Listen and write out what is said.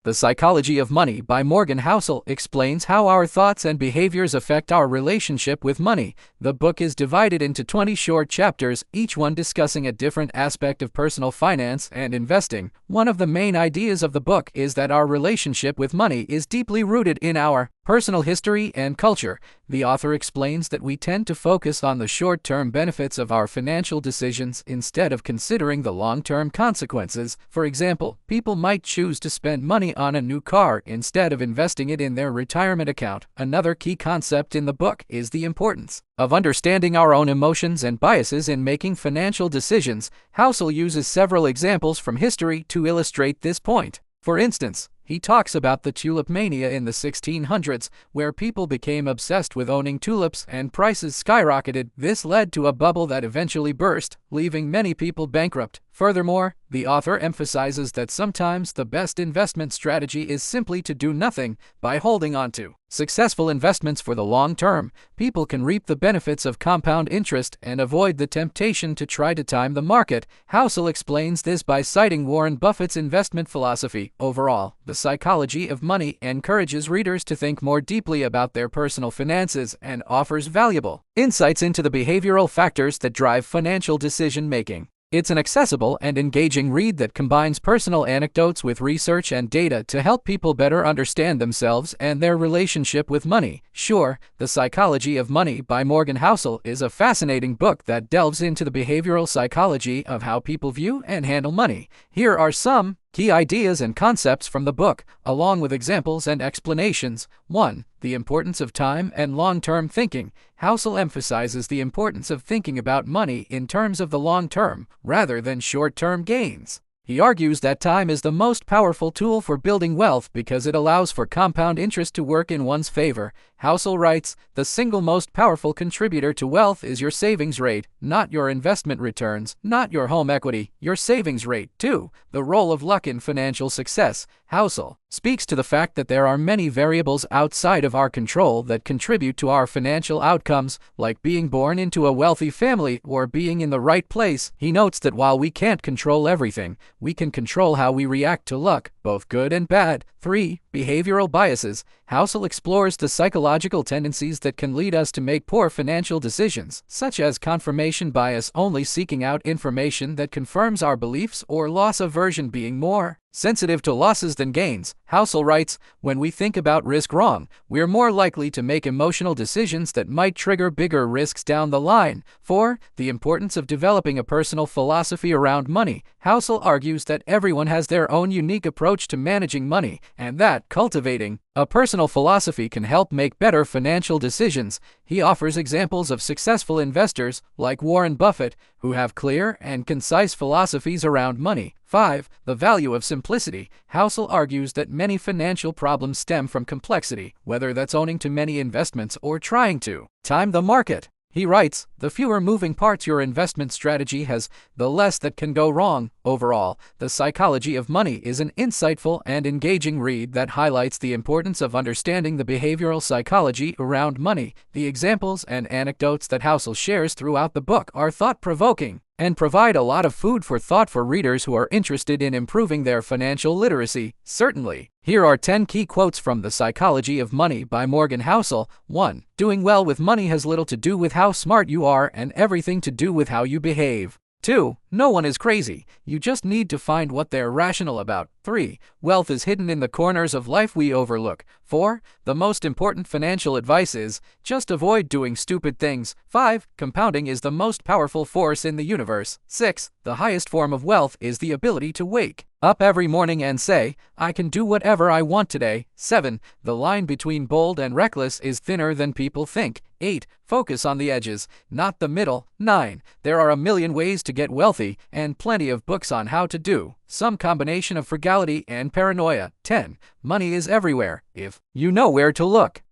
The Psychology of Money by Morgan Housel explains how our thoughts and behaviors affect our relationship with money. The book is divided into 20 short chapters, each one discussing a different aspect of personal finance and investing. One of the main ideas of the book is that our relationship with money is deeply rooted in our personal history and culture. The author explains that we tend to focus on the short-term benefits of our financial decisions instead of considering the long-term consequences. For example, people might choose to spend money on a new car instead of investing it in their retirement account. Another key concept in the book is the importance of understanding our own emotions and biases in making financial decisions. Housel uses several examples from history to illustrate this point. For instance, he talks about the tulip mania in the 1600s, where people became obsessed with owning tulips and prices skyrocketed. This led to a bubble that eventually burst, leaving many people bankrupt. Furthermore, the author emphasizes that sometimes the best investment strategy is simply to do nothing. By holding on to successful investments for the long term, people can reap the benefits of compound interest and avoid the temptation to try to time the market. Housel explains this by citing Warren Buffett's investment philosophy. Overall, The Psychology of Money encourages readers to think more deeply about their personal finances and offers valuable insights into the behavioral factors that drive financial decision-making. It's an accessible and engaging read that combines personal anecdotes with research and data to help people better understand themselves and their relationship with money. Sure, The Psychology of Money by Morgan Housel is a fascinating book that delves into the behavioral psychology of how people view and handle money. Here are some key ideas and concepts from the book, along with examples and explanations. 1. The importance of time and long-term thinking. Housel emphasizes the importance of thinking about money in terms of the long term, rather than short-term gains. He argues that time is the most powerful tool for building wealth because it allows for compound interest to work in one's favor. Housel writes, "The single most powerful contributor to wealth is your savings rate, not your investment returns, not your home equity, your savings rate." 2. The role of luck in financial success. Housel speaks to the fact that there are many variables outside of our control that contribute to our financial outcomes, like being born into a wealthy family or being in the right place. He notes that while we can't control everything, we can control how we react to luck, both good and bad. 3. Behavioral biases. Housel explores the psychological tendencies that can lead us to make poor financial decisions, such as confirmation bias, only seeking out information that confirms our beliefs, or loss aversion, being more sensitive to losses than gains. Housel writes, "When we think about risk wrong, we're more likely to make emotional decisions that might trigger bigger risks down the line." 4. The importance of developing a personal philosophy around money. Housel argues that everyone has their own unique approach to managing money, and that cultivating a personal philosophy can help make better financial decisions. He offers examples of successful investors, like Warren Buffett, who have clear and concise philosophies around money. 5. The value of simplicity. Housel argues that many financial problems stem from complexity, whether that's owning too many investments or trying to time the market. He writes, "The fewer moving parts your investment strategy has, the less that can go wrong." Overall, The Psychology of Money is an insightful and engaging read that highlights the importance of understanding the behavioral psychology around money. The examples and anecdotes that Housel shares throughout the book are thought-provoking and provide a lot of food for thought for readers who are interested in improving their financial literacy. Certainly, here are 10 key quotes from The Psychology of Money by Morgan Housel. 1. Doing well with money has little to do with how smart you are and everything to do with how you behave. 2. No one is crazy. You just need to find what they're rational about. 3. Wealth is hidden in the corners of life we overlook. 4. The most important financial advice is, just avoid doing stupid things. 5. Compounding is the most powerful force in the universe. 6. The highest form of wealth is the ability to wake up every morning and say, "I can do whatever I want today." 7. The line between bold and reckless is thinner than people think. 8. Focus on the edges, not the middle. 9. There are a million ways to get wealthy, and plenty of books on how to do some combination of frugality and paranoia. 10. Money is everywhere, if you know where to look.